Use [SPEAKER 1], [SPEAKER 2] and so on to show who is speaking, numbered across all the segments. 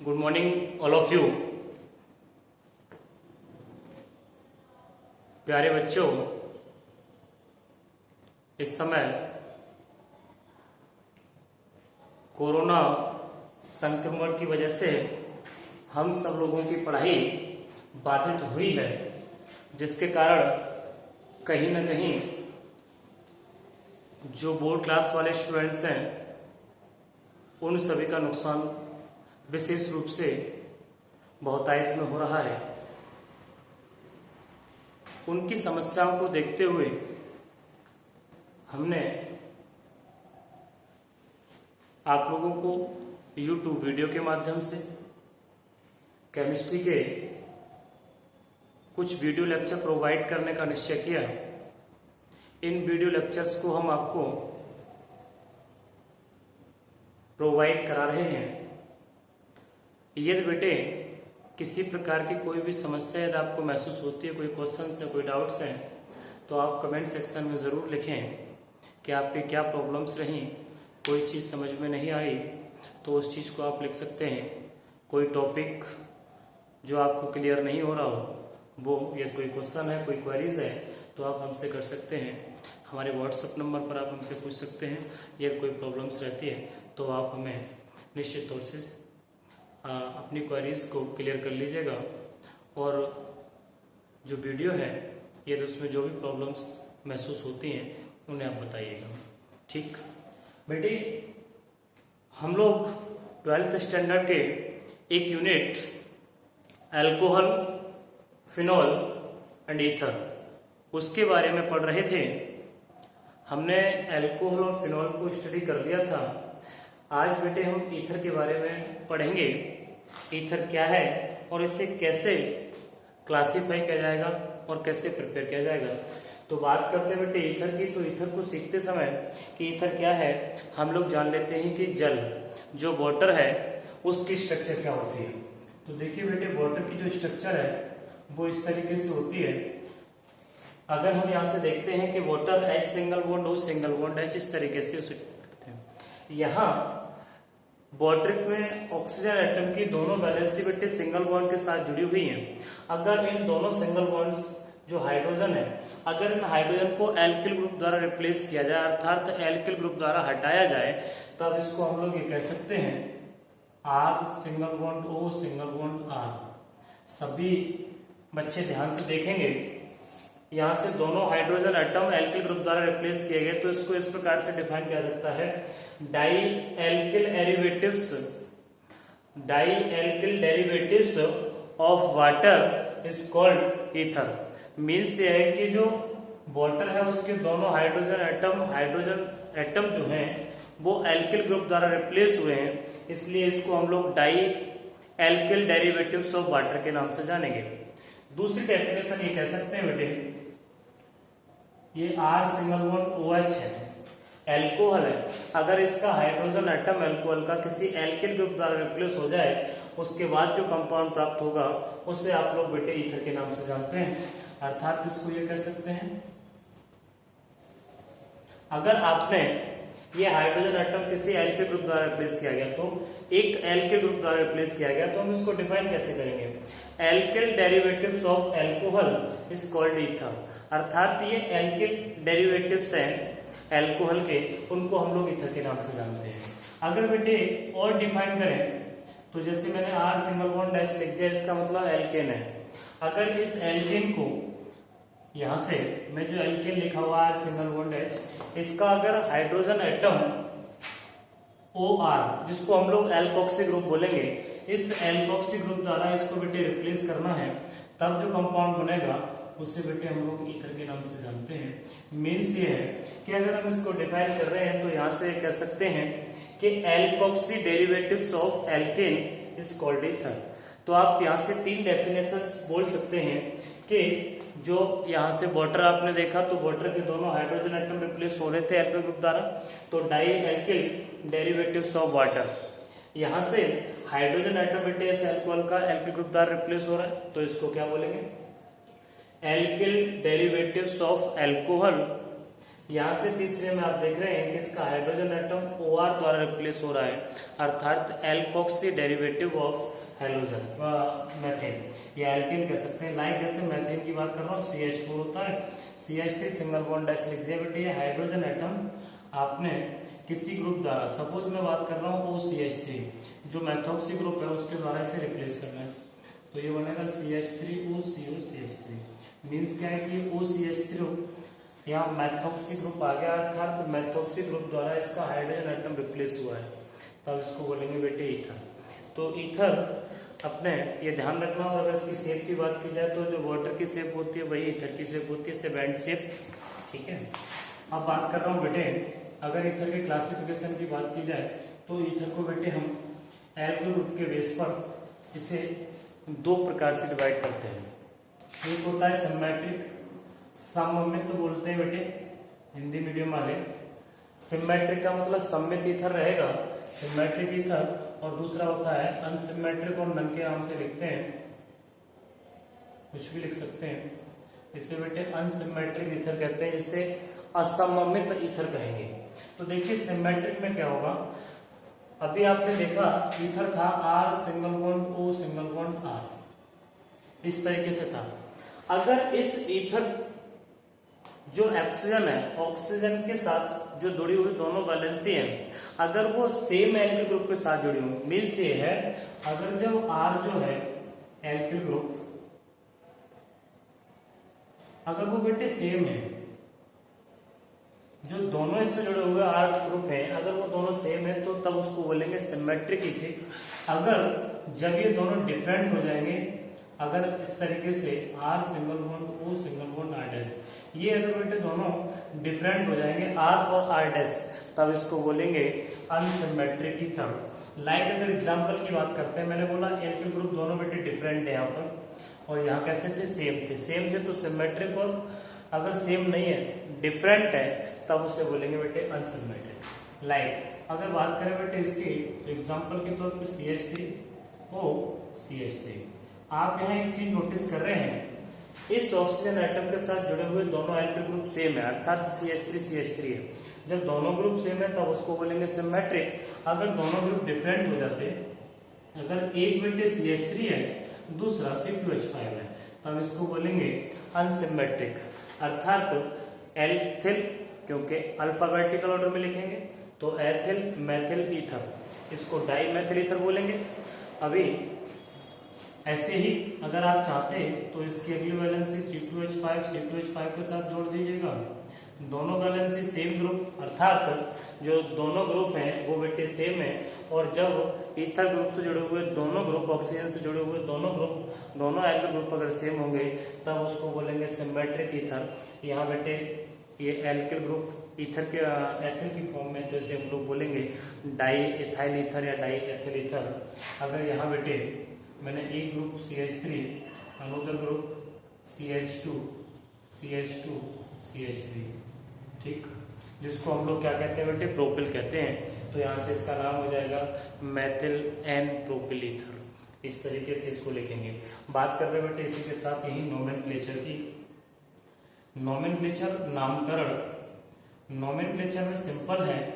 [SPEAKER 1] Good morning all of you. प्यारे बच्चों, इस समय कोरोना संक्रमण की वजह से हम सब लोगों की पढ़ाई बाधित हुई है, जिसके कारण कहीं ना कहीं जो बोर्ड क्लास वाले स्टूडेंट्स हैं उन सभी का नुकसान विशेष रूप से बहुतायत में हो रहा है। उनकी समस्याओं को देखते हुए हमने आप लोगों को YouTube वीडियो के माध्यम से केमिस्ट्री के कुछ वीडियो लेक्चर प्रोवाइड करने का निश्चय किया। इन वीडियो लेक्चर्स को हम आपको प्रोवाइड करा रहे हैं। यदि बेटे किसी प्रकार की कोई भी समस्या यदि आपको महसूस होती है, कोई क्वेश्चन है, कोई डाउट्स हैं, तो आप कमेंट सेक्शन में ज़रूर लिखें कि आपकी क्या प्रॉब्लम्स रहीं। कोई चीज़ समझ में नहीं आई तो उस चीज़ को आप लिख सकते हैं। कोई टॉपिक जो आपको क्लियर नहीं हो रहा हो, वो या कोई क्वेश्चन है, कोई क्वेरीज है, तो आप हमसे कर सकते हैं। हमारे व्हाट्सएप नंबर पर आप हमसे पूछ सकते हैं। यदि कोई प्रॉब्लम्स रहती है तो आप हमें निश्चित तौर से अपनी क्वेरीज को क्लियर कर लीजिएगा। और जो वीडियो है यदि उसमें जो भी प्रॉब्लम्स महसूस होती हैं उन्हें आप बताइएगा। ठीक बेटी, हम लोग 12th स्टैंडर्ड के एक unit alcohol, phenol and ether उसके बारे में पढ़ रहे थे। हमने अल्कोहल और फिनॉल को स्टडी कर लिया था। आज बेटे हम ईथर के बारे में पढ़ेंगे। ईथर क्या है और इसे कैसे क्लासिफाई किया जाएगा और कैसे प्रिपेयर किया जाएगा। तो बात करते हैं बेटे ईथर की। तो ईथर को सीखते समय कि ईथर क्या है, हम लोग जान लेते हैं कि जल जो वाटर है उसकी स्ट्रक्चर क्या होती है। तो देखिए बेटे, वाटर की जो स्ट्रक्चर है वो इस तरीके से होती है। अगर हम यहाँ से देखते हैं कि water H single bond, O single bond, H इस तरीके से उसे करते हैं। यहाँ वाटर में ऑक्सीजन एटम की दोनों वैलेंसी बेटे सिंगल बॉन्ड के साथ जुड़ी हुई हैं। अगर इन दोनों सिंगल बॉन्ड्स जो हाइड्रोजन है, अगर इन हाइड्रोजन को एल्किल ग्रुप द्वारा रिप्लेस किया जाए, अर्थात एल्किल ग्रुप द्वारा हटाया जाए, तब इसको हम लोग ये कह सकते हैं R single bond O single bond R। सभी बच्चे ध्यान से देखेंगे, यहाँ से दोनों हाइड्रोजन एटम एल्किल ग्रुप द्वारा रिप्लेस किए गए, तो इसको इस प्रकार से डिफाइन किया जाता है di alkyl derivatives of water is called ether. Means ये है कि जो वाटर है उसके दोनों हाइड्रोजन एटम जो हैं वो एल्किल ग्रुप द्वारा रिप्लेस हुए हैं, इसलिए इसको हम लोग di alkyl derivatives of water के नाम से जानेंगे। दूसरी डेफिनेशन ये कह सकते हैं बेटे, ये R सिंगल बॉन्ड OH है, एल्कोहल है। अगर इसका हाइड्रोजन एटम एल्कोहल का किसी एल्किल ग्रुप द्वारा रिप्लेस हो जाए, उसके बाद जो कंपाउंड प्राप्त होगा उसे आप लोग बेटे ईथर के नाम से जानते हैं। अर्थात इसको ये कह सकते हैं, अगर आपने ये हाइड्रोजन एटम किसी एल्किल ग्रुप द्वारा रिप्लेस किया गया, तो एक एल्किल ग्रुप द्वारा रिप्लेस किया गया, तो हम इसको डिफाइन कैसे करेंगे, alkyl derivatives of alcohol is called ether. अर्थात ये एल्किल डेरिवेटिव्स हैं एल्कोहल के, उनको हम लोग ईथर के नाम से जानते हैं। अगर बेटे और डिफाइन करें तो जैसे मैंने R सिंगल बॉन्ड H लिख दिया, इसका मतलब एल्केन है। अगर इस एल्केन को यहां से मैं जो एल्केन लिखा हुआ R सिंगल बॉन्ड H, इसका अगर हाइड्रोजन एटम OR, जिसको हम लोग एल्कोक्सी ग्रुप बोलेंगे, इस एल्कोक्सी ग्रुप द्वारा इसको बेटे रिप्लेस करना है, तब जो कंपाउंड बनेगा उसे बेटे हम लोग ईथर के नाम से जानते हैं। मीन्स ये है कि अगर हम इसको डिफाइन कर रहे हैं तो यहाँ से कह सकते हैं कि alkoxy derivatives of alkene is called ether. तो आप यहाँ से तीन डेफिनेशंस बोल सकते हैं कि जो यहाँ से वाटर आपने देखा, तो वाटर के दोनों हाइड्रोजन एटम रिप्लेस हो रहे थे एल्किल ग्रुप द्वारा, तो di alkyl derivatives of water. यहाँ से हाइड्रोजन एटम बेटे इस एल्कोहल का एल्किल ग्रुप द्वारा रिप्लेस हो रहा है, तो इसको क्या बोलेंगे, एल्किल डेरिवेटिव्स ऑफ एल्कोहल यहाँ से तीसरे में आप देख रहे हैं कि इसका हाइड्रोजन एटम OR द्वारा रिप्लेस हो रहा है, अर्थात alkoxy derivative of halogen methane, या एल्केन कह सकते हैं। लाइक जैसे मैथेन की बात कर रहा हूँ, CH4 होता है, CH3 सिंगल बॉन्ड H लिख दिया बेटे। ये हाइड्रोजन एटम आपने किसी ग्रुप द्वारा, सपोज मैं बात कर रहा हूँ OCH3, जो मैथोक्सी ग्रुप है उसके द्वारा इसे रिप्लेस करना है, तो ये बनेगा CH3OCO-CH3। मीन्स क्या है कि OCH3 यहाँ मैथोक्सी ग्रुप आ गया, अर्थात मैथोक्सी ग्रुप द्वारा इसका हाइड्रोजन एटम रिप्लेस हुआ है, तब इसको बोलेंगे बेटे ईथर। तो ईथर अपने ये ध्यान रखना। और अगर इसकी शेप की बात की जाए तो जो वाटर की शेप होती है वही ईथर की शेप होती है, बैंड शेप, ठीक है। अब बात कर रहा हूँ बेटे, अगर ईथर के क्लासिफिकेशन की बात की जाए तो ईथर को बेटे हम एल्किल ग्रुप के बेस पर इसे दो प्रकार से डिवाइड करते हैं। एक होता है सिमेट्रिक, सममित बोलते हैं बेटे हिंदी मीडियम वाले। सिमेट्रिक का मतलब सममित ईथर रहेगा, सिमेट्रिक ईथर, और दूसरा होता है अनसिमेट्रिक, और नन के नाम से लिखते हैं, कुछ भी लिख सकते हैं। इसे बेटे अनसिमेट्रिक ईथर कहते हैं, इसे असममित ईथर कहेंगे। तो देखिए सिमेट्रिक में क्या होगा, अभी आपने देखा ईथर था R single bond O single bond R, इस तरीके से था। अगर इस ईथर जो ऑक्सीजन है, ऑक्सीजन के साथ जो जुड़ी हुई दोनों वैलेंसी है, अगर वो सेम एल्किल ग्रुप के साथ जुड़ी हुई, मीन्स ये है अगर जब R जो है एल्किल ग्रुप, अगर वो बेटे सेम है, जो दोनों इससे जुड़े हुए R ग्रुप है, अगर वो दोनों सेम है तो तब उसको बोलेंगे सिमेट्रिक ईथर। अगर जब ये दोनों डिफरेंट हो जाएंगे, अगर इस तरीके से R single bond O single bond R dash, ये अगर बेटे दोनों डिफरेंट हो जाएंगे R और R डैश, तब इसको बोलेंगे अनसिमेट्रिक ईथर। लाइक अगर एग्जांपल की बात करते हैं, मैंने बोला एल्किल ग्रुप दोनों बेटे डिफरेंट है यहाँ पर, और यहाँ कैसे थे, सेम थे। सेम थे तो सिमेट्रिक, और अगर सेम नहीं है, डिफरेंट है, तब उसे बोलेंगे बेटे अनसिमेट्रिक। लाइक अगर बात करें बेटे इसकी एग्जांपल के तौर पे CH3O-CH3, आप यहाँ एक चीज नोटिस कर रहे हैं, इस ऑक्सीजन एटम के साथ जुड़े हुए दोनों एल्किल ग्रुप सेम है, अर्थात CH3 है। जब दोनों ग्रुप सेम है तब उसको बोलेंगे सिमेट्रिक। अगर दोनों ग्रुप डिफरेंट हो जाते, अगर एक बेटे CH3 है, दूसरा C2H5 है, तब इसको बोलेंगे अनसिमेट्रिक, अर्थात एल्थिल, क्योंकि अल्फाबेटिकल ऑर्डर में लिखेंगे तो एथिल मैथिल ईथर, इसको डाई मैथिल ईथर बोलेंगे। अभी ऐसे ही अगर आप चाहते तो इसकी अगली वैलेंसी C2H5 के साथ जोड़ दीजिएगा, दोनों वैलेंसी सेम ग्रुप, अर्थात जो दोनों ग्रुप हैं वो बेटे सेम है, और जब ईथर ग्रुप से जुड़े हुए दोनों ग्रुप, ऑक्सीजन से जुड़े हुए दोनों ग्रुप, दोनों एल्किल ग्रुप अगर सेम होंगे तब उसको बोलेंगे सिमेट्रिक ईथर। यहाँ बेटे ये एल्किल ग्रुप ईथर के एथिल की फॉर्म में, तो इसे हम लोग बोलेंगे डाई एथाइल ईथर या डाई एथिल ईथर। अगर यहाँ बेटे मैंने एक group CH3, another group CH2, ठीक, जिसको हम लोग क्या कहते हैं बेटे, प्रोपिल कहते हैं, तो यहाँ से इसका नाम हो जाएगा मैथिल एन प्रोपिल ईथर। इस तरीके से इसको लिखेंगे। बात कर रहे बेटे इसी के साथ यही नोमेनक्लेचर की। नोमेनक्लेचर नामकरण, नोमेनक्लेचर में सिंपल है,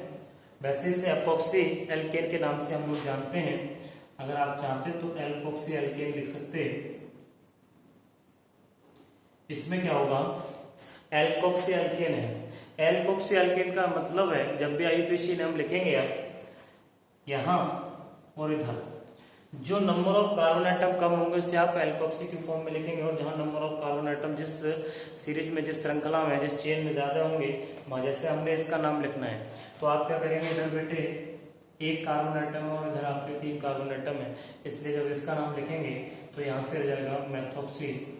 [SPEAKER 1] वैसे इसे एपॉक्सी एल्केन के नाम से हम लोग जानते हैं। अगर आप चाहते तो एल्कोक्सी एल्केन लिख सकते हैं। इसमें क्या होगा, एल्कोक्सी एल्केन है। एल्कोक्सी एल्केन का मतलब है, जब भी IUPAC नाम लिखेंगे आप यहां और इधर, जो नंबर ऑफ कार्बन एटम कम होंगे उसे आप एल्कोक्सी की फॉर्म में लिखेंगे, और जहां नंबर ऑफ कार्बन एटम जिस सीरीज में, जिस श्रृंखला में, जिस चेन में ज्यादा होंगे, जैसे हमने इसका नाम लिखना है तो आप क्या करेंगे, इधर बेटे एक कार्बन एटम और इधर आपके 3 कार्बन एटम है, इसलिए जब इसका नाम लिखेंगे तो यहां से हो जाएगा मैथोक्सी,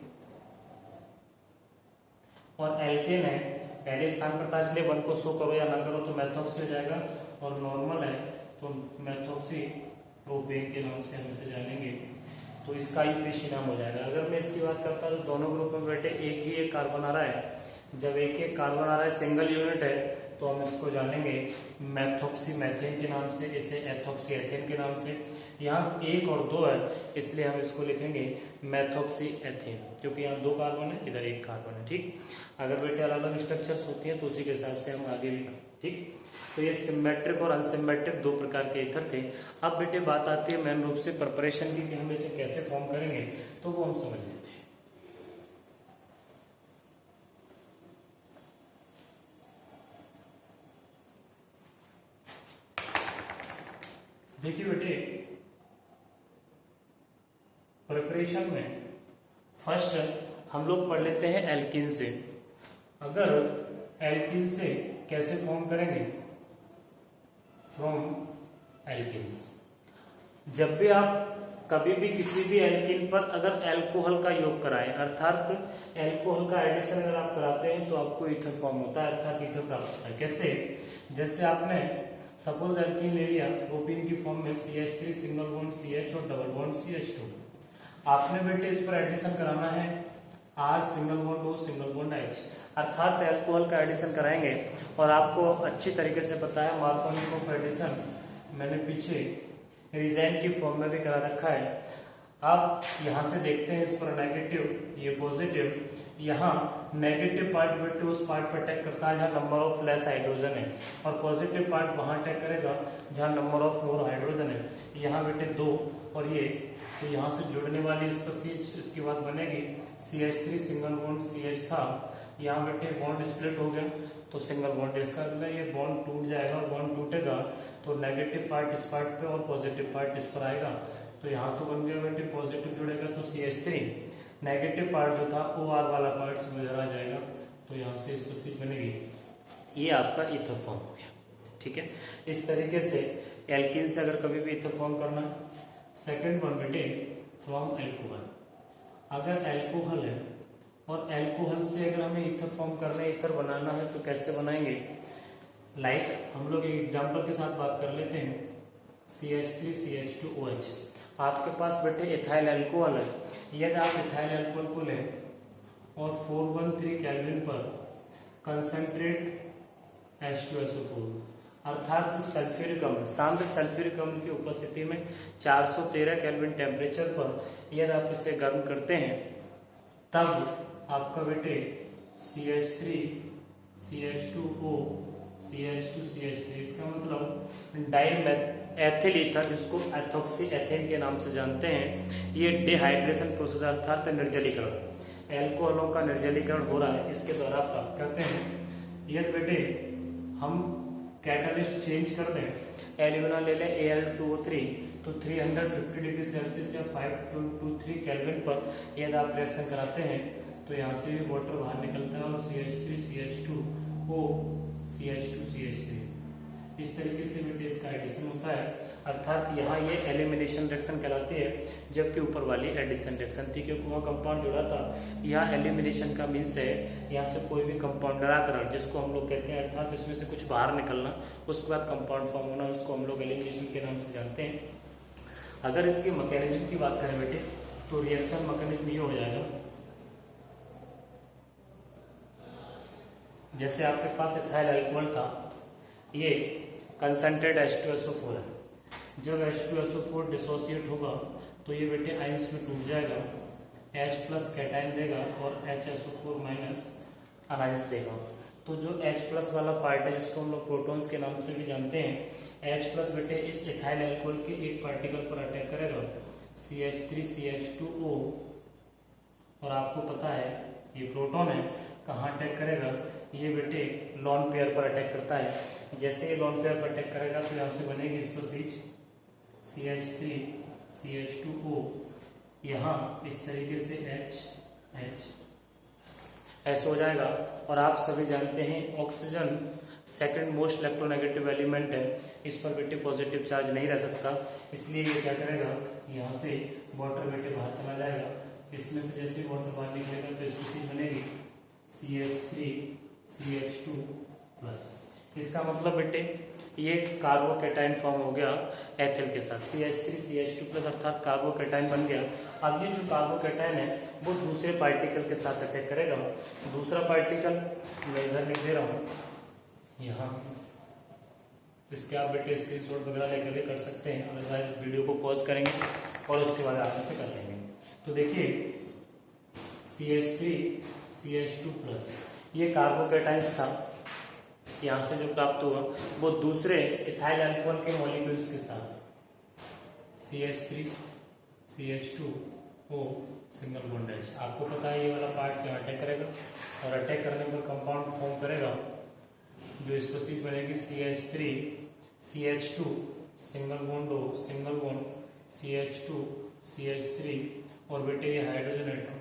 [SPEAKER 1] और एल्केन है पहले स्थान पर था इसलिए 1 को शो करो या ना करो तो मैथोक्सी हो जाएगा, और नॉर्मल है तो मैथोक्सी प्रोपेन के नाम से हम इसे जानेंगे, तो इसका IUPAC नाम हो जाएगा। अगर मैं इसकी बात करता हूँ तो दोनों ग्रुप में बेटे एक ही एक कार्बन आ रहा है, जब एक एक कार्बन आ रहा है, सिंगल यूनिट है, तो हम इसको जानेंगे मैथोक्सी मैथेन के नाम से, इसे एथोक्सी एथेन के नाम से। यहाँ 1 और 2 है, इसलिए हम इसको लिखेंगे मेथॉक्सी एथेन, क्योंकि यहाँ 2 कार्बन है, इधर 1 कार्बन है। ठीक, अगर बेटे अलग अलग स्ट्रक्चर्स होती हैं तो उसी के हिसाब से हम आगे भी करें। ठीक, तो ये सिमेट्रिक और अनसिमेट्रिक 2 प्रकार के ईथर थे। अब बेटे बात आती है मेन रूप से प्रिपरेशन की कि हम इसे कैसे फॉर्म करेंगे, तो वो हम समझ लेते हैं। देखिए बेटे, प्रिपरेशन में फर्स्ट हम लोग पढ़ लेते हैं एल्कीन से। अगर एल्कीन से कैसे फॉर्म करेंगे, फ्रॉम एल्कीन्स। जब भी आप कभी भी किसी भी एल्कीन पर अगर एल्कोहल का योग कराएं, अर्थात एल्कोहल का एडिशन अगर आप कराते हैं तो आपको ईथर फॉर्म होता है, अर्थात ईथर प्राप्त होता है। कैसे, जैसे आपने सपोज एल्कीन ले लिया, प्रोपीन की फॉर्म में CH3 सिंगल बॉन्ड CH और डबल बॉन्ड CH2। आपने बेटे इस पर एडिशन कराना है R single bond O single bond H, अर्थात एल्कोहल का एडिशन कराएंगे। और आपको अच्छी तरीके से पता है मार्कोनी ऑफ एडिशन मैंने पीछे रिजाइन की फॉर्म में भी करा रखा है। आप यहाँ से देखते हैं इस पर नेगेटिव, ये पॉजिटिव, यहाँ नेगेटिव पार्ट बेटे उस पार्ट पर अटैक करता है जहाँ नंबर ऑफ लेस हाइड्रोजन है, और पॉजिटिव पार्ट वहाँ अटैक करेगा जहाँ नंबर ऑफ मोर हाइड्रोजन है। यहाँ बेटे 2 और ये, तो यहाँ से जुड़ने वाली इस पर CH, इसके बाद बनेगी CH3 सिंगल बॉन्ड CH था, यहाँ बेटे बॉन्ड स्प्लिट हो गया तो सिंगल बॉन्ड, इसका मतलब ये बॉन्ड टूट जाएगा, और बॉन्ड टूटेगा तो नेगेटिव पार्ट इस पार्ट पे और पॉजिटिव पार्ट इस पर आएगा। तो यहाँ तो बन गया बेटे पॉजिटिव जुड़ेगा तो CH3, नेगेटिव पार्ट जो था OR वाला पार्ट इसमें इधर आ जाएगा, तो यहाँ से इस पर C बनेगी। ये आपका ईथर फॉर्म हो गया। ठीक है, इस तरीके से एल्कीन से अगर कभी भी ईथर फॉर्म करना। सेकेंड वन बेटे फ्रॉम एल्कोहल। अगर एल्कोहल है और एल्कोहल से अगर हमें ईथर फॉर्म करना है, ईथर बनाना है, तो कैसे बनाएंगे। लाइक हम लोग एक एग्जाम्पल के साथ बात कर लेते हैं। CH3 CH2OH, आपके पास बेटे इथाइल एल्कोहल है। यदि आप इथाइल एल्कोहल को लें और 413 केल्विन पर कंसंट्रेट H2SO4, अर्थात सल्फ्यूरिक अम्ल, शांत सल्फ्यूरिक अम्ल की उपस्थिति में 413 केल्विन टेम्परेचर पर यदि आप इसे गर्म करते हैं, तब आपका बेटे CH3 CH2O CH2 CH3, इसका मतलब डाइमेथिल ईथर, जिसको एथोक्सी एथेन के नाम से जानते हैं, ये डिहाइड्रेशन प्रोसेस अर्थात निर्जलीकरण, एल्कोहलों का निर्जलीकरण हो रहा है, इसके द्वारा प्राप्त करते हैं। यदि बेटे हम कैटलिस्ट चेंज कर दें, एल्यूमिना ले लें Al2O3, तो 350 डिग्री सेल्सियस या 523 केल्विन पर यदि आप रिएक्शन कराते हैं तो यहाँ से भी वाटर बाहर निकलता है और CH3 CH2O CH2 CH3, इस तरीके से बेटे इसका एडिशन होता है। अर्थात यहाँ ये एलिमिनेशन रिएक्शन कहलाती है, जबकि ऊपर वाली एडिशन रिएक्शन थी, क्योंकि वहाँ कंपाउंड जुड़ा था। यहाँ एलिमिनेशन का मीन्स है यहाँ से कोई भी कंपाउंड निराकरण, जिसको हम लोग कहते हैं, अर्थात इसमें से कुछ बाहर निकलना, उसके बाद कंपाउंड फॉर्म होना, उसको हम लोग एलिमिनेशन के नाम से जानते हैं। अगर इसकी मैकेनिज्म की बात करें बेटे, तो रिएक्शन मैकेनिज्म ये हो जाएगा, जैसे आपके पास इथाइल अल्कोहल था, ये कंसंट्रेट H2SO4 है। जब H2SO4 डिसोसिएट होगा तो ये बेटे आइंस में टूट जाएगा, H प्लस कैटाइन देगा और HSO4 माइनस अनाइंस देगा। तो जो H प्लस वाला पार्ट है, जिसको हम लोग प्रोटॉन्स के नाम से भी जानते हैं, H प्लस बेटे इस इथाइल अल्कोहल के एक पार्टिकल पर अटैक करेगा, CH3 CH2O, और आपको पता है ये प्रोटॉन है, कहाँ अटैक करेगा, ये बेटे लॉन पेयर पर अटैक करता है। जैसे ये लॉन पेयर पर अटैक करेगा तो यहाँ से बनेगी इस पर CH3 CH2O, यहाँ इस तरीके से H हो जाएगा। और आप सभी जानते हैं oxygen second most electronegative element है, इस पर बेटे पॉजिटिव चार्ज नहीं रह सकता, इसलिए ये क्या करेगा, यहाँ से वाटर बेटे बाहर चला जाएगा। इसमें से जैसे वाटर बाहर निकलेगा तो इसकी सी बनेगी CH3 CH2 प्लस। इसका मतलब बेटे ये कार्बोकेटाइन फॉर्म हो गया एथिल के साथ, CH3 CH2 प्लस, अर्थात कार्बोकेटाइन बन गया। अब ये जो कार्बोकेटाइन है वो दूसरे पार्टिकल के साथ अटैक करेगा। दूसरा पार्टिकल मैं इधर लिख दे रहा हूँ, यहाँ इसके आप बेटे स्क्रीनशॉट वगैरह लेकर भी कर सकते हैं, अदरवाइज वीडियो को पॉज करेंगे और उसके बाद आराम से कर लेंगे। तो देखिए CH3 CH2 प्लस ये कार्बोकेटाइंस था, यहाँ से जो प्राप्त हुआ वो दूसरे इथाइल अल्कोहल के मॉलिक्यूल्स के साथ CH3 CH2O single bond H। आपको पता है ये वाला पार्ट से अटैक करेगा और अटैक करने पर कंपाउंड फॉर्म करेगा जो स्पेसिफिक बनेगी CH3 CH2 single bond O single bond CH2 CH3 और बेटे ये हाइड्रोजन एटम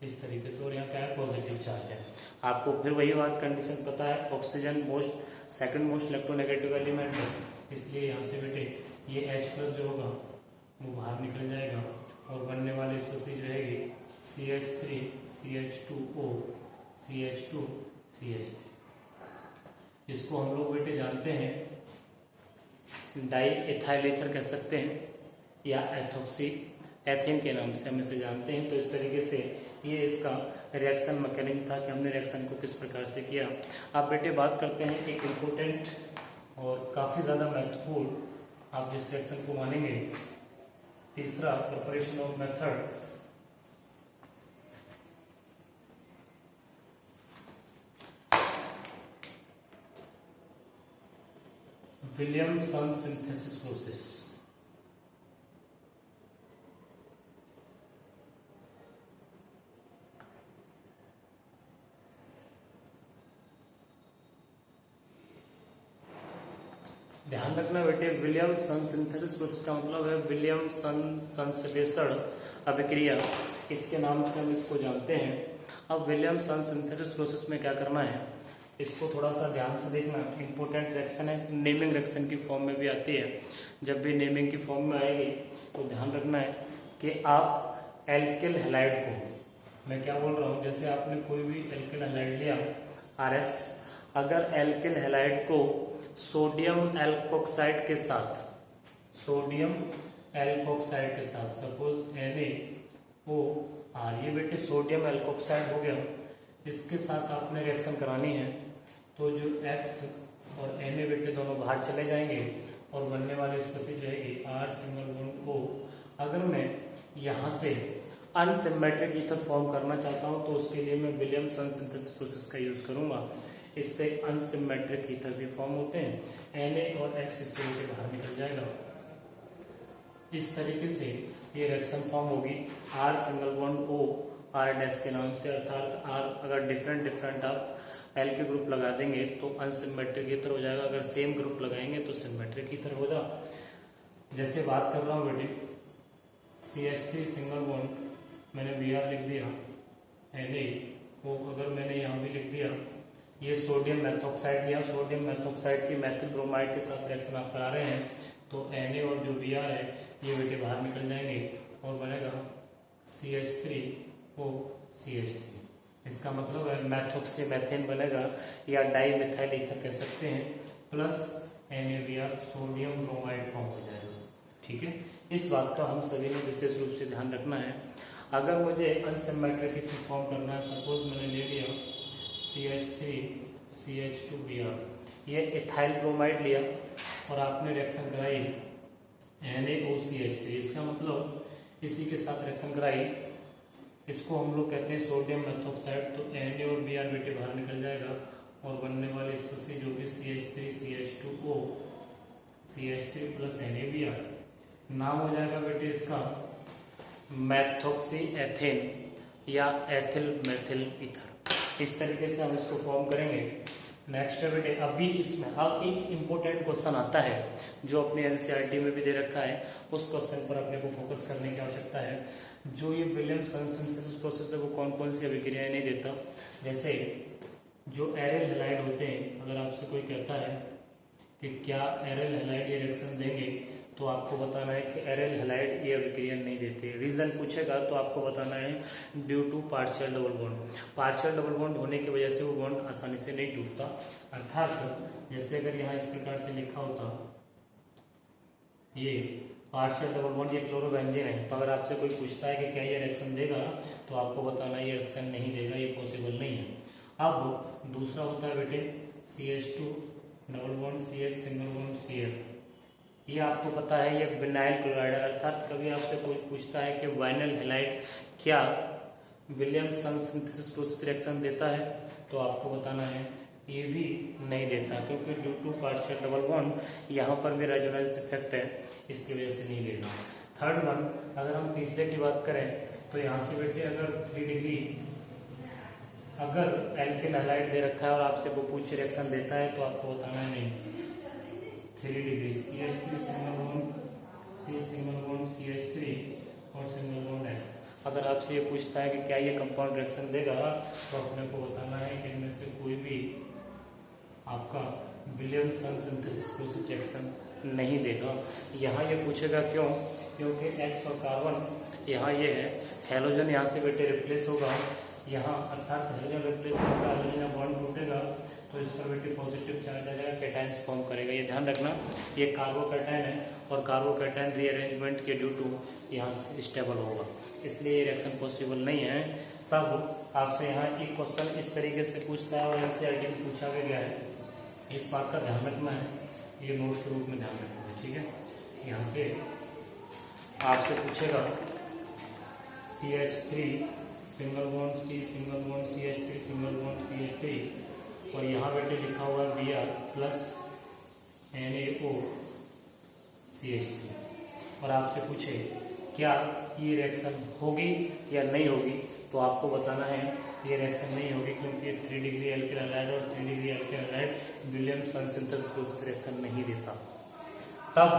[SPEAKER 1] इस तरीके से, और यहाँ क्या है पॉजिटिव चार्ज है। आपको फिर वही बात कंडीशन पता है, oxygen second most electronegative element है, इसलिए यहाँ से बेटे ये H+ जो होगा वो बाहर निकल जाएगा और बनने वाली स्पेसीज रहेगी CH3 CH2O CH2 CH3। इसको हम लोग बेटे जानते हैं डाई एथाइल ईथर कह सकते हैं या एथोक्सी एथेन के नाम से हम इसे जानते हैं। तो इस तरीके से ये इसका रिएक्शन मैकेनिज्म था कि हमने रिएक्शन को किस प्रकार से किया। आप बेटे बात करते हैं एक इम्पोर्टेंट और काफ़ी ज़्यादा महत्वपूर्ण, आप जिस रिएक्शन को मानेंगे, तीसरा preparation of method. Williamson synthesis process. ध्यान रखना बेटे, विलियमसन सिंथेसिस प्रोसेस का मतलब है विलियमसन संश्लेषण अभिक्रिया, इसके नाम से हम इसको जानते हैं। अब विलियमसन सिंथेसिस प्रोसेस में क्या करना है, इसको थोड़ा सा ध्यान से देखना, इंपॉर्टेंट रिएक्शन है, नेमिंग रिएक्शन की फॉर्म में भी आती है। जब भी नेमिंग की फॉर्म में आएगी तो ध्यान रखना है कि आप एल्किल हैलाइड को, मैं क्या बोल रहा हूँ, जैसे आपने कोई भी एल्किल हैलाइड लिया RH, अगर एल्किल हैलाइड को सोडियम एल्कोक्साइड के साथ सपोज NaOR, ये बेटे सोडियम एल्कोक्साइड हो गया, इसके साथ आपने रिएक्शन करानी है तो जो X और Na बेटे दोनों बाहर चले जाएंगे और बनने वाली स्पेसीज रहेगी R सिंगल बॉन्ड O। अगर मैं यहाँ से अनसिमेट्रिक ईथर फॉर्म करना चाहता हूँ तो उसके लिए मैं विलियमसन सिंथेसिस प्रोसेस का यूज करूंगा। इससे अनसिमेट्रिक ईथर भी फॉर्म होते हैं, Na और X इससे बाहर निकल जाएगा। इस तरीके से ये रिएक्शन फॉर्म होगी R single bond O R- के नाम से, अर्थात R अगर डिफरेंट आप L के ग्रुप लगा देंगे तो अनसिमेट्रिक ईथर हो जाएगा, अगर सेम ग्रुप लगाएंगे तो सिमेट्रिक ईथर हो जाएगा। जैसे बात कर रहा हूँ बेटे CH3 सिंगल बॉन्ड मैंने Br लिख दिया, Na वो अगर मैंने यहाँ भी लिख दिया, ये सोडियम मेथोक्साइड लिया, सोडियम मेथोक्साइड की मेथिल ब्रोमाइड के साथ रिएक्शन आप करा रहे हैं तो Na और जो Br है ये बेटे बाहर निकल जाएंगे और बनेगा CH3O CH3। इसका मतलब है मैथोक्सी मेथेन बनेगा या डाई मिथाइल ईथर कह सकते हैं, plus NaBr sodium bromide form हो जाएगा। ठीक है, इस बात का हम सभी ने विशेष रूप से ध्यान रखना है। अगर मुझे अनसिमेट्रिक ईथर फॉर्म करना है, सपोज मैंने ले लिया CH3 CH2Br, ये इथाइल ब्रोमाइड लिया और आपने रिएक्शन कराई NaOCH3, इसका मतलब इसी के साथ रिएक्शन कराई, इसको हम लोग कहते हैं सोडियम मेथोक्साइड, तो Na और Br बेटे बाहर निकल जाएगा और बनने वाली स्पेसीज होगी CH3 CH2O CH3 plus NaBr। नाम हो जाएगा बेटे इसका मैथोक्सी एथेन या एथिल मेथिल ईथर। इस तरीके से हम इसको फॉर्म करेंगे। नेक्स्ट है बेटे, अभी इसमें अब एक इम्पोर्टेंट क्वेश्चन आता है जो अपने एनसीईआरटी में भी दे रखा है, उस क्वेश्चन पर अपने को फोकस करने की आवश्यकता है। जो ये विलियमसन सिंथेसिस प्रोसेस है वो कौन कौन सी अभिक्रियाएं नहीं देता। जैसे जो एरिल हैलाइड होते हैं, अगर आपसे कोई कहता है कि क्या एरिल हैलाइड ये रिएक्शन देंगे, तो आपको बताना है कि एरिल हैलाइड ये अभिक्रिया नहीं देते। रीजन पूछेगा तो आपको बताना है due to partial double bond. Partial double bond होने की वजह से वो बॉन्ड आसानी से नहीं टूटता। अर्थात जैसे अगर यहाँ इस प्रकार से लिखा होता ये पार्शियल डबल बॉन्ड, ये क्लोरोबेंजीन है, तो अगर आपसे कोई पूछता है कि क्या ये रिएक्शन देगा, तो आपको बताना ये रिएक्शन नहीं देगा, ये पॉसिबल नहीं है। अब दूसरा होता है बेटे CH2 double bond CH single bond Cl। ये आपको पता है ये विनाइल क्लोराइड है। अर्थात कभी आपसे कोई पूछता है कि वाइनल हैलाइड क्या विलियमसन सिंथेसिस प्रोसेस रिएक्शन देता है, तो आपको बताना है ये भी नहीं देता, क्योंकि due to partial double bond यहाँ पर भी रेजोनेंस इफेक्ट है, इसकी वजह से नहीं देगा। थर्ड वन, अगर हम तीसरे की बात करें तो यहाँ से बेटे अगर 3 डिग्री अगर एल्किल हैलाइड दे रखा है और आपसे वो पूछ रिएक्शन देता है तो आपको बताना है नहीं 3 degree CH3 single bond C single bond CH3 और सिंगल बॉन्ड X। अगर आपसे ये पूछता है कि क्या ये कंपाउंड रिएक्शन देगा तो अपने को बताना है कि इनमें से कोई भी आपका विलियमसन सिंथेसिस प्रोसेस रिएक्शन नहीं देगा। यहाँ ये पूछेगा क्यों, क्योंकि X और कार्बन यहाँ ये है, हेलोजन यहाँ से बेटे रिप्लेस होगा यहाँ, अर्थात हेलोजन रिप्लेस होगा, हेलोजन बॉन्ड टूटेगा तो इस पर बेटे पॉजिटिव चार्ज आ जाएगा, कैटायंस फॉर्म करेगा। ये ध्यान रखना, ये कार्बोकैटायन है और कार्बोकैटायन रीअरेंजमेंट के ड्यू टू यहाँ से स्टेबल होगा, इसलिए ये रिएक्शन पॉसिबल नहीं है। तब आपसे यहाँ एक क्वेश्चन इस तरीके से पूछता है और एनसीईआरटी में पूछा भी गया है, इस बात का ध्यान रखना है, ये नोट के रूप में ध्यान रखना है, ठीक है। यहाँ से आपसे पूछेगा CH3 single bond C single bond CH3 single bond CH3 और यहाँ बेटे लिखा हुआ है Br प्लस NaO CH3 और आपसे पूछे क्या ये रिएक्शन होगी या नहीं होगी, तो आपको बताना है ये रिएक्शन नहीं होगी, क्योंकि 3 डिग्री एल्किल हैलाइड और 3 degree alkyl halide Williamson synthesis process reaction नहीं देता। तब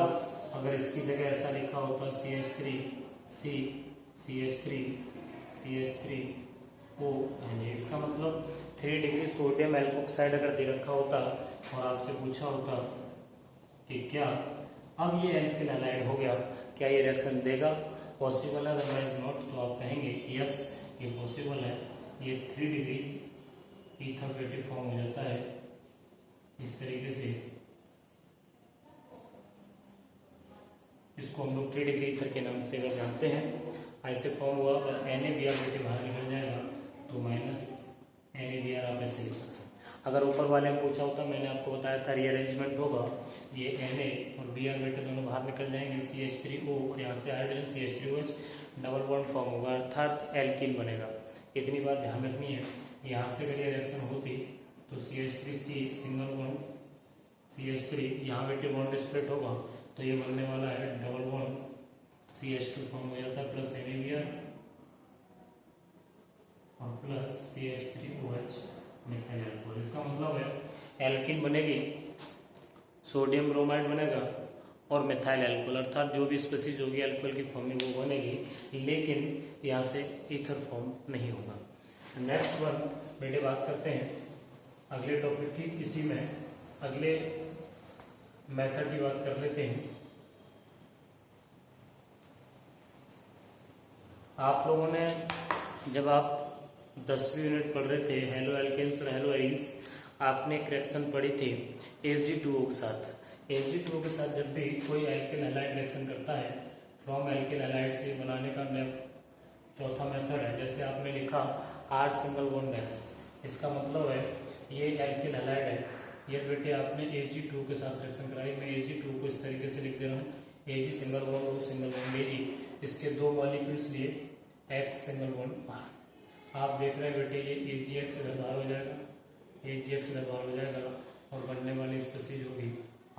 [SPEAKER 1] अगर इसकी जगह ऐसा लिखा होता CH3 C CH3 CH3O, इसका मतलब 3 डिग्री सोडियम एल्कोक्साइड अगर दे रखा होता और आपसे पूछा होता कि क्या अब ये एल्किल हैलाइड हो गया, क्या ये रिएक्शन देगा, पॉसिबल है, अदरवाइज नॉट, तो आप कहेंगे यस ये पॉसिबल है, ये 3 डिग्री ईथर बेटे फॉर्म हो जाता है इस तरीके से, इसको हम लोग 3 डिग्री ईथर के नाम से अगर जानते हैं, ऐसे फॉर्म हुआ और NaBr बेटे बाहर निकल जाएगा तो माइनस NaBr आप ऐसे लिख सकते हैं। अगर ऊपर वाले में पूछा होता, मैंने आपको बताया था रीअरेंजमेंट होगा, ये Na और Br बेटे दोनों बाहर निकल जाएंगे, CH3O और यहाँ से hydrogen CH3OH double bond form होगा, अर्थात एल्कीन बनेगा। इतनी बात ध्यान रखनी है। यहाँ से अगर ये रिएक्शन होती तो CH3C सिंगल बॉन्ड CH3 यहाँ बेटे बॉन्ड स्प्लिट होगा तो ये बनने वाला है डबल बॉन्ड CH2 फॉर्म हो जाता है प्लस NaBr और प्लस CH3OH मिथाइल अल्कोहल। इसका मतलब है एल्किन बनेगी, सोडियम ब्रोमाइड बनेगा और मिथाइल अल्कोहल, अर्थात जो भी स्पीशीज होगी अल्कोहल की फॉर्म में वो बनेगी, लेकिन यहाँ से ईथर फॉर्म नहीं होगा। नेक्स्ट वन बेटे बात करते हैं अगले टॉपिक की, इसी में अगले मेथड की बात कर लेते हैं। आप लोगों ने जब आप 10वीं यूनिट पढ़ रहे थे हेलो एल्केन्स और हेलो एरीन्स, आपने एक रिएक्शन पढ़ी थी Hg2O के साथ। Hg2O के साथ जब भी कोई एल्किल हैलाइड रिएक्शन करता है, फ्रॉम एल्किल हैलाइड से बनाने का चौथा मेथड है, जैसे आपने लिखा R सिंगल बॉन्ड X, इसका मतलब है ये एल्किल हैलाइड है, ये बेटे आपने Ag2 के साथ रिएक्शन कराई। मैं Ag2 को इस तरीके से लिख दे रहा हूँ, Ag single bond O single bond Ag, इसके दो मॉलिक्यूल्स लिए X सिंगल बॉन्ड R। आप देख रहे हैं बेटे ये AgX इधर बाहर हो जाएगा, AgX इधर बाहर हो जाएगा और बनने वाली स्पीशीज होगी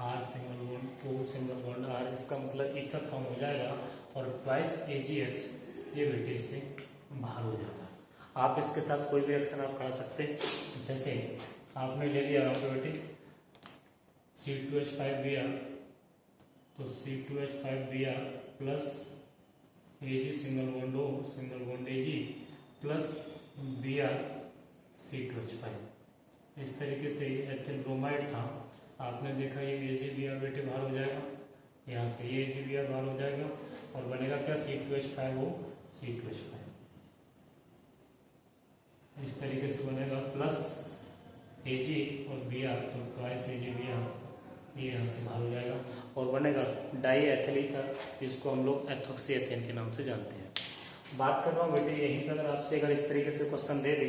[SPEAKER 1] R single bond O single bond R। इसका मतलब ईथर फॉर्म हो जाएगा और ट्वाइस AgX ये बेटे इससे बाहर हो जाएगा। आप इसके साथ कोई भी रिएक्शन आप कर सकते हैं, जैसे आपने ले लिया यहाँ पे बेटे C2H5Br, तो C2H5Br plus Ag single bond O single bond Ag plus Br C2H5। इस तरीके से एथिल ब्रोमाइड था, आपने देखा ये AgBr बेटे बाहर हो जाएगा, यहाँ से ये AgBr बाहर हो जाएगा और बनेगा क्या C2H5O C2H5, इस तरीके से बनेगा प्लस Ag और Br तो ट्वाइस AgBr, ये यहाँ से बाहर हो जाएगा और बनेगा डाई एथिल ईथर, जिसको हम लोग एथोक्सी एथेन के नाम से जानते हैं। बात कर रहा हूँ बेटे यहीं पर, अगर आपसे अगर इस तरीके से क्वेश्चन दे दे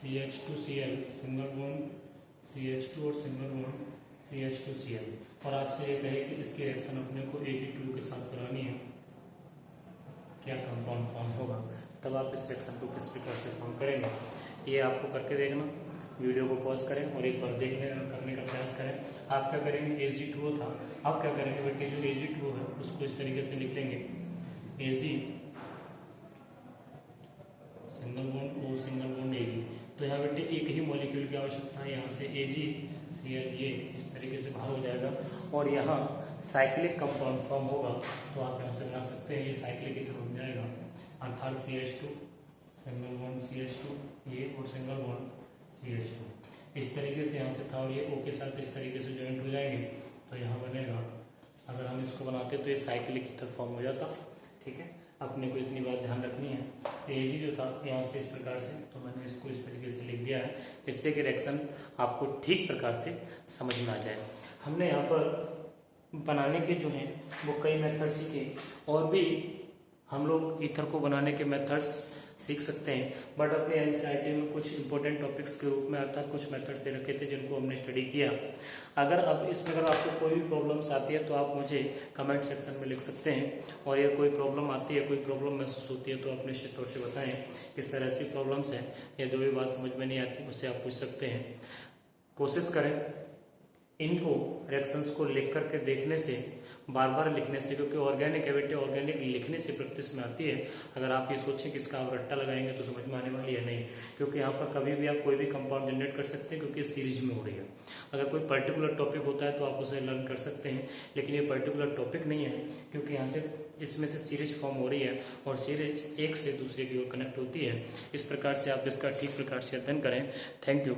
[SPEAKER 1] CH2Cl सिंगल बॉन्ड CH2 और सिंगल बॉन्ड CH2Cl, और आपसे ये कहे कि इसकी रिएक्शन अपने को Ag2 के साथ करानी है, क्या कंपाउंड फॉर्म होगा, तब आप इस रिएक्शन को किस प्रकार से फॉर्म करेंगे, ये आपको करके देखना। वीडियो को पॉज करें और एक बार देखने करने का प्रयास करें। आप क्या करेंगे, Ag2 था, आप क्या करेंगे बेटे, जो Ag2 है उसको इस तरीके से लिख लेंगे, Ag single bond O single bond Ag। तो यहाँ बेटे एक ही मॉलिक्यूल की आवश्यकता है, यहाँ से AgCl ये इस तरीके से बाहर हो जाएगा और यहाँ साइक्लिक कंपाउंड फॉर्म होगा। तो आप यहाँ से बना सकते हैं, ये साइक्लिक की तरफ हो जाएगा, अर्थात CH2 सिंगल बॉन्ड CH2 ये और सिंगल बॉन्ड CH2 इस तरीके से यहाँ से था, और ये O के साथ इस तरीके से ज्वाइंट हो जाएंगे तो यहाँ बनेगा। अगर हम इसको बनाते तो ये साइक्लिक की तरफ फॉर्म हो जाता। ठीक है, अपने को इतनी बात ध्यान रखनी है। तो Ag जो था यहाँ से इस प्रकार से, तो मैंने इसको इस तरीके से लिख दिया है, जिससे कि रिएक्शन आपको ठीक प्रकार से समझ में आ जाए। हमने यहाँ पर बनाने के जो हैं वो कई मेथड सीखे, और भी हम लोग ईथर को बनाने के मेथड्स सीख सकते हैं, बट अपने एनसीईआरटी में कुछ इंपॉर्टेंट टॉपिक्स के रूप में अर्थात कुछ मेथड दे रखे थे जिनको हमने स्टडी किया। अगर अब इसमें अगर आपको कोई भी प्रॉब्लम्स आती है तो आप मुझे कमेंट सेक्शन में लिख सकते हैं, और ये कोई प्रॉब्लम आती है, कोई प्रॉब्लम महसूस होती है तो आप निश्चित तौर से बताएं किस तरह ऐसी प्रॉब्लम्स हैं, या जो भी बात समझ में नहीं आती उससे आप पूछ सकते हैं। कोशिश करें इनको रिएक्शंस को लिख करके देखने से, बार बार लिखने से, क्योंकि ऑर्गेनिक है बेटे, ऑर्गेनिक लिखने से प्रैक्टिस में आती है। अगर आप ये सोचें कि इसका आप रट्टा लगाएंगे तो समझ में आने वाली है नहीं, क्योंकि यहाँ पर कभी भी आप कोई भी कंपाउंड जनरेट कर सकते हैं, क्योंकि सीरीज में हो रही है। अगर कोई पर्टिकुलर टॉपिक होता है तो आप उसे लर्न कर सकते हैं, लेकिन ये पर्टिकुलर टॉपिक नहीं है, क्योंकि यहाँ से इसमें से सीरीज फॉर्म हो रही है और सीरीज एक से दूसरे की ओर कनेक्ट होती है। इस प्रकार से आप इसका ठीक प्रकार से अध्ययन करें। Thank you.